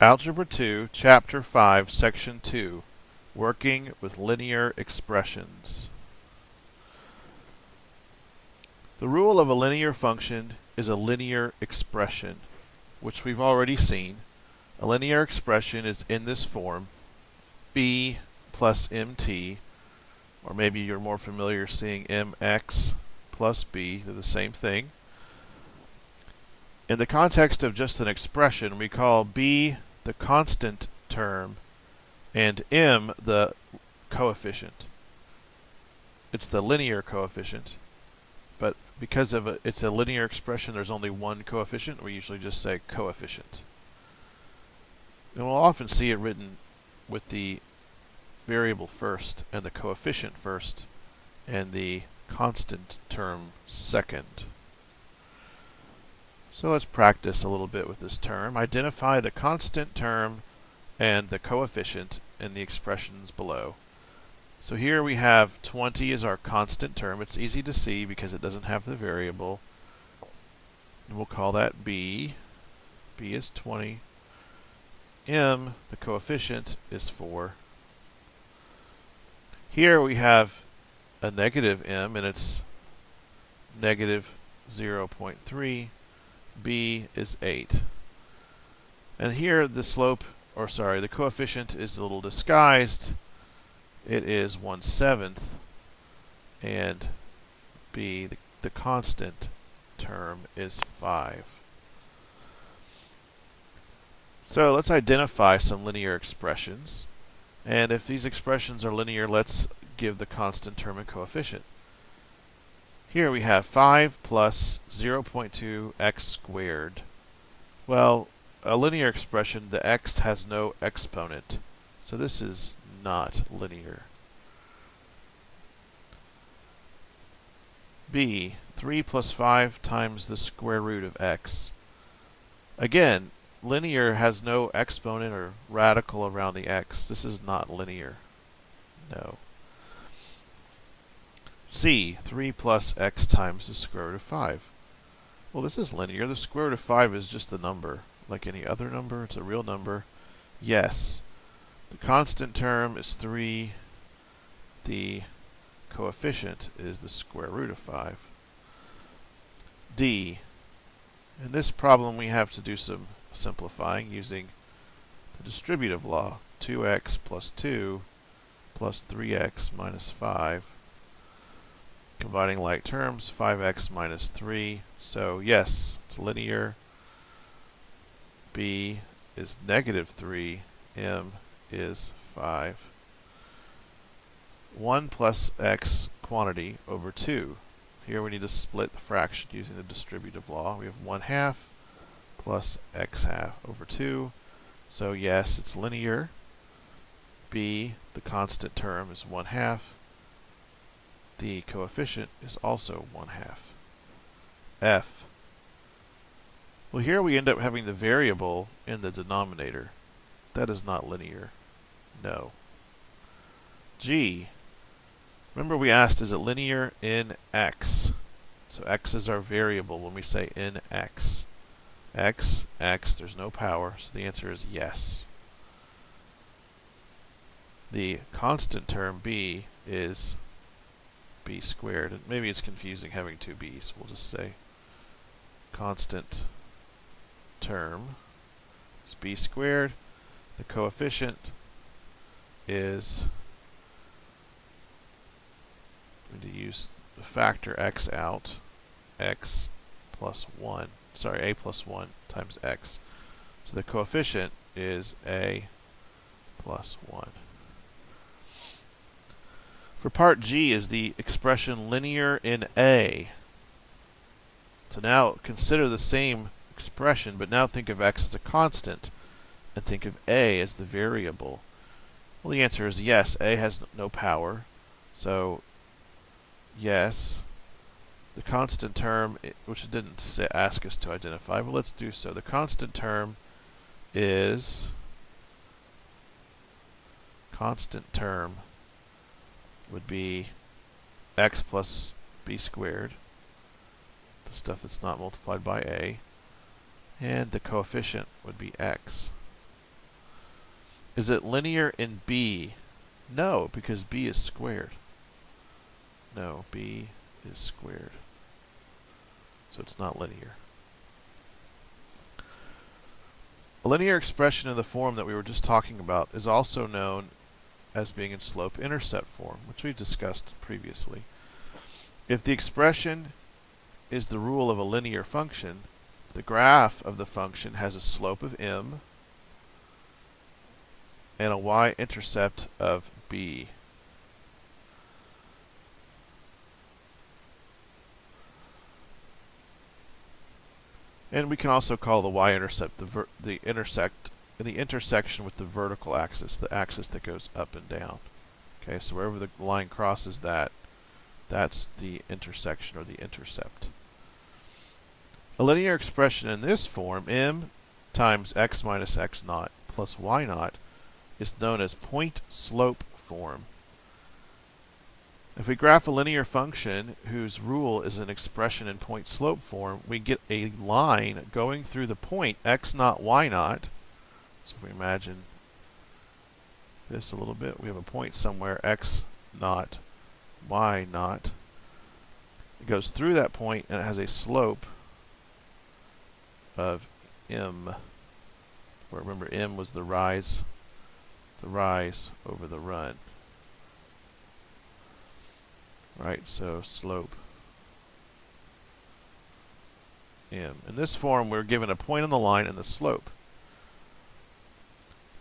Algebra 2, Chapter 5, Section 2, Working with Linear Expressions. The rule of a linear function is a linear expression, which we've already seen. A linear expression is in this form, b plus mt, or maybe you're more familiar seeing mx plus b, they're the same thing. In the context of just an expression, we call b the constant term and m the coefficient. It's the linear coefficient, but because it's a linear expression, there's only one coefficient. We usually just say coefficient. And we'll often see it written with the variable first and the coefficient first and the constant term second. So let's practice a little bit with this term. Identify the constant term and the coefficient in the expressions below. So here we have 20 as our constant term. It's easy to see because it doesn't have the variable. And we'll call that b. b is 20. m, the coefficient, is 4. Here we have a negative m, and it's negative 0.3. b is 8. And here the the coefficient is a little disguised. It is 1/7, and b, the constant term, is 5. So let's identify some linear expressions. And if these expressions are linear, let's give the constant term and coefficient. Here we have 5 plus 0.2 x squared. Well, a linear expression, the x has no exponent, so this is not linear. b, 3 plus 5 times the square root of x. Again, linear has no exponent or radical around the x. This is not linear. No. c, 3 plus x times the square root of 5. Well, this is linear. The square root of 5 is just a number. Like any other number, it's a real number. Yes. The constant term is 3. The coefficient is the square root of 5. d. In this problem, we have to do some simplifying using the distributive law. 2x plus 2 plus 3x minus 5. Combining like terms, 5x minus 3. So yes, it's linear. b is negative 3. m is 5. 1 plus x quantity over 2. Here we need to split the fraction using the distributive law. We have 1/2 plus x/2 over 2. So yes, it's linear. b, the constant term, is 1/2. The coefficient is also 1/2. f. Well, here we end up having the variable in the denominator. That is not linear. No. g. Remember we asked, is it linear in x? So x is our variable when we say in x. x, there's no power, so the answer is yes. The constant term b is b squared. And maybe it's confusing having two b's. We'll just say constant term is b squared. The coefficient is, I'm going to use the factor x out, x plus 1. Sorry, a plus 1 times x. So the coefficient is a plus 1. For part g, is the expression linear in a? So now consider the same expression, but now think of x as a constant, and think of a as the variable. Well, the answer is yes. A has no power, so yes. The constant term, which it didn't ask us to identify, but let's do so. The constant term would be x plus b squared, the stuff that's not multiplied by a, and the coefficient would be x. Is it linear in b? No, because b is squared. No, b is squared. So it's not linear. A linear expression in the form that we were just talking about is also known as being in slope-intercept form, which we've discussed previously. If the expression is the rule of a linear function, the graph of the function has a slope of m and a y-intercept of b. And we can also call the y-intercept the intersection with the vertical axis, the axis that goes up and down. Okay, so wherever the line crosses that, that's the intersection or the intercept. A linear expression in this form, m times x minus x naught plus y naught, is known as point-slope form. If we graph a linear function whose rule is an expression in point-slope form, we get a line going through the point x naught, y naught. So if we imagine this a little bit, we have a point somewhere, x naught, y naught. It goes through that point and it has a slope of m, where remember m was the rise over the run. Right, so slope m. In this form, we're given a point on the line and the slope.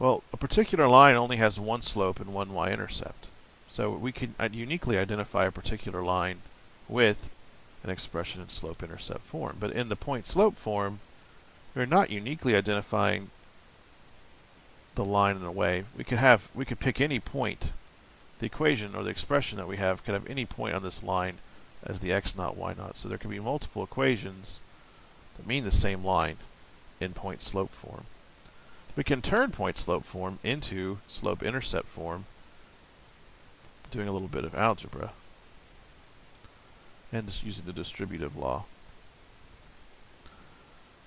Well, a particular line only has one slope and one y-intercept. So we can uniquely identify a particular line with an expression in slope-intercept form. But in the point-slope form, we're not uniquely identifying the line in a way. We could pick any point. The equation or the expression that we have could have any point on this line as the x naught, y naught. So there can be multiple equations that mean the same line in point-slope form. We can turn point-slope form into slope-intercept form, doing a little bit of algebra, and just using the distributive law.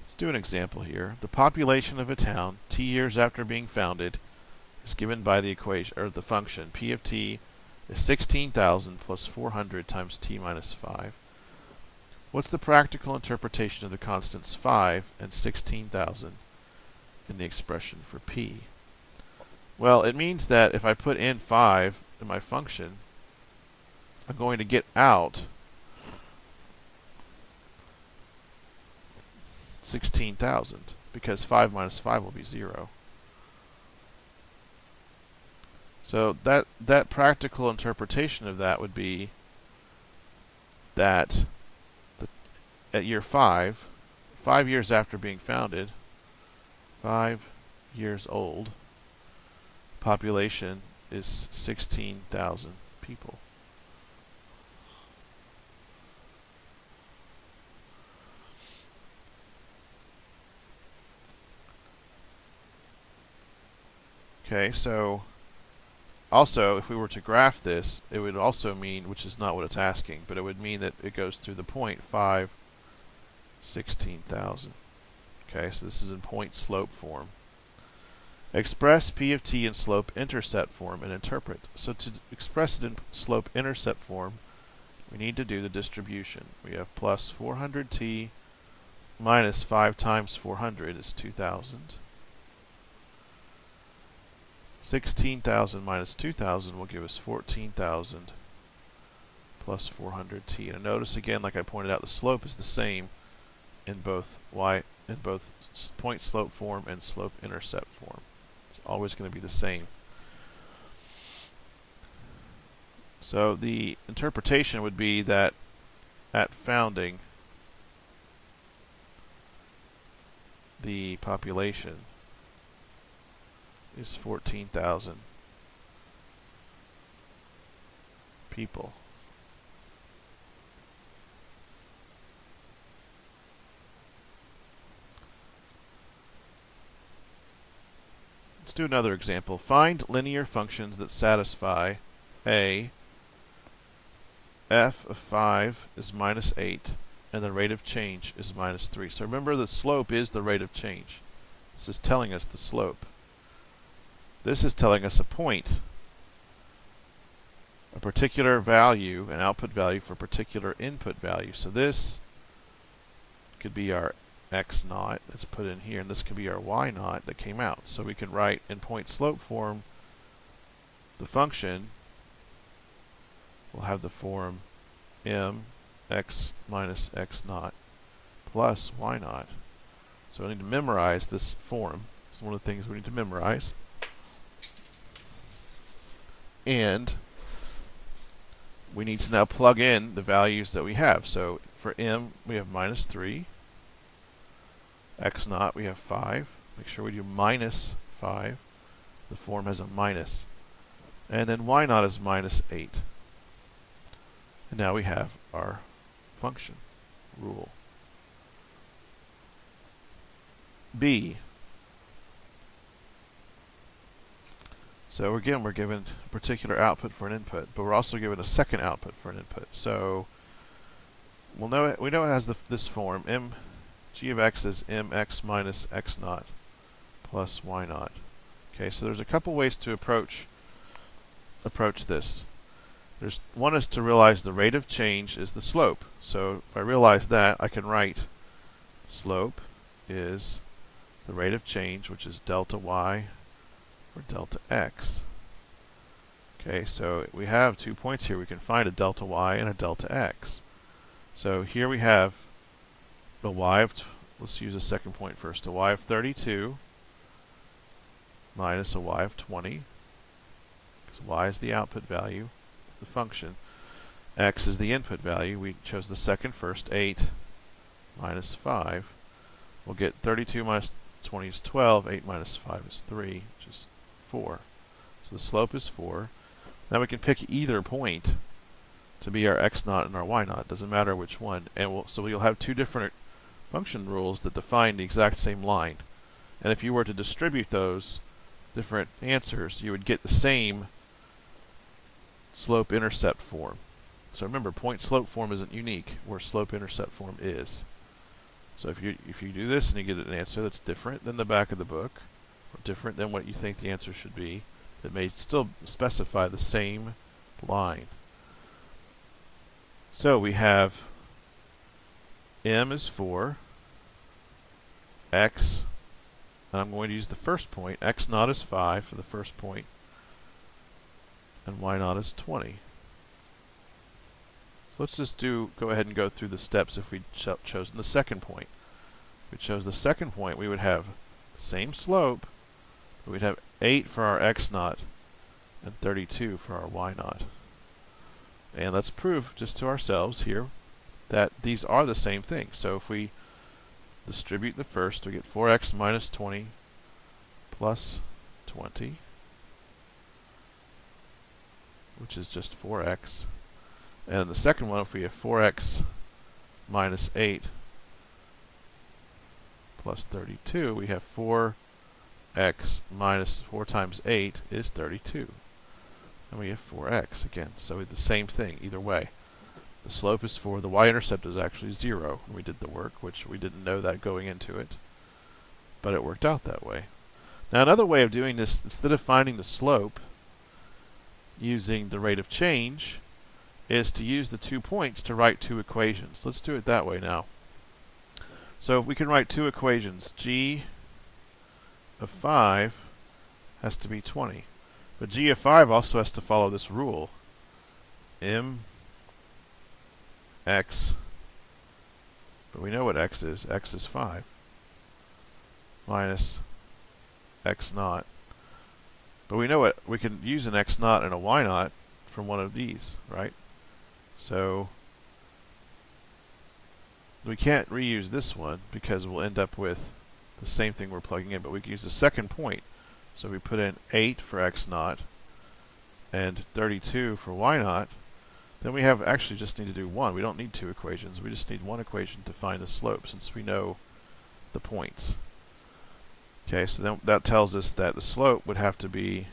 Let's do an example here. The population of a town, t years after being founded, is given by the equation, or the function, p of t is 16,000 plus 400 times t minus 5. What's the practical interpretation of the constants 5 and 16,000 in the expression for p? Well, it means that if I put in 5 in my function, I'm going to get out 16,000, because 5 minus 5 will be 0. So that practical interpretation of that would be that at year 5 years after being founded, 5 years old, population is 16,000 people. Okay, so also, if we were to graph this, it would also mean, which is not what it's asking, but it would mean that it goes through the point 5, 16,000. Okay, so this is in point-slope form. Express p of t in slope-intercept form and interpret. So to express it in slope-intercept form, we need to do the distribution. We have plus 400t minus 5 times 400 is 2,000. 16,000 minus 2,000 will give us 14,000 plus 400t. And notice again, like I pointed out, the slope is the same in both point-slope form and slope-intercept form. It's always going to be the same. So the interpretation would be that at founding, the population is 14,000 people. Let's do another example. Find linear functions that satisfy a f of 5 is minus 8 and the rate of change is minus 3. So remember, the slope is the rate of change. This is telling us the slope. This is telling us a point, a particular value, an output value for a particular input value. So this could be our x naught that's put in here, and this could be our y naught that came out. So we can write in point slope form the function will have the form m x minus x naught plus y naught. So we need to memorize this form. It's one of the things we need to memorize. And we need to now plug in the values that we have. So for m, we have minus 3. X naught, we have 5. Make sure we do minus 5. The form has a minus. And then y naught is minus 8. And now we have our function rule. B. So again, we're given a particular output for an input, but we're also given a second output for an input. So we know it has this form, g of x is mx minus x naught plus y naught. Okay, so there's a couple ways to approach this. One is to realize the rate of change is the slope. So if I realize that, I can write slope is the rate of change, which is delta y or delta x. Okay, so we have 2 points here. We can find a delta y and a delta x. So here we have a y of, let's use the second point first, a y of 32 minus a y of 20, because y is the output value of the function. X is the input value. We chose the second first, 8 minus 5. We'll get 32 minus 20 is 12, 8 minus 5 is 3, which is 4. So the slope is 4. Now we can pick either point to be our x naught and our y naught. Doesn't matter which one. And so you'll have two different function rules that define the exact same line. And if you were to distribute those different answers, you would get the same slope-intercept form. So remember, point-slope form isn't unique, where slope-intercept form is. So if you do this and you get an answer that's different than the back of the book, or different than what you think the answer should be, it may still specify the same line. So we have m is 4, x, and I'm going to use the first point, x naught is 5 for the first point, and y naught is 20. So let's just go ahead and go through the steps if we'd chosen the second point. If we chose the second point, we would have the same slope, but we'd have 8 for our x naught and 32 for our y naught. And let's prove just to ourselves here that these are the same thing. So if we distribute the first, we get 4x minus 20 plus 20, which is just 4x. And the second one, if we have 4x minus 8 plus 32, we have 4x minus 4 times 8 is 32. And we have 4x again. So we did the same thing either way. The slope is 4. The y-intercept is actually 0 when we did the work, which we didn't know that going into it. But it worked out that way. Now another way of doing this, instead of finding the slope using the rate of change, is to use the 2 points to write two equations. Let's do it that way now. So we can write two equations. G of 5 has to be 20. But G of 5 also has to follow this rule. M x, but we know what x is. X is 5 minus x naught. But we know what we can use an x naught and a y naught from one of these, right? So we can't reuse this one because we'll end up with the same thing we're plugging in, but we can use the second point. So we put in 8 for x naught and 32 for y naught. Then we have actually just need to do one. We don't need two equations. We just need one equation to find the slope since we know the points. Okay, so then that tells us that the slope would have to be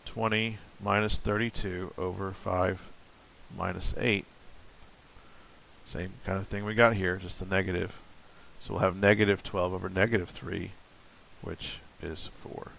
20 minus 32 over 5 minus 8. Same kind of thing we got here, just the negative. So we'll have negative 12 over negative 3, which is 4.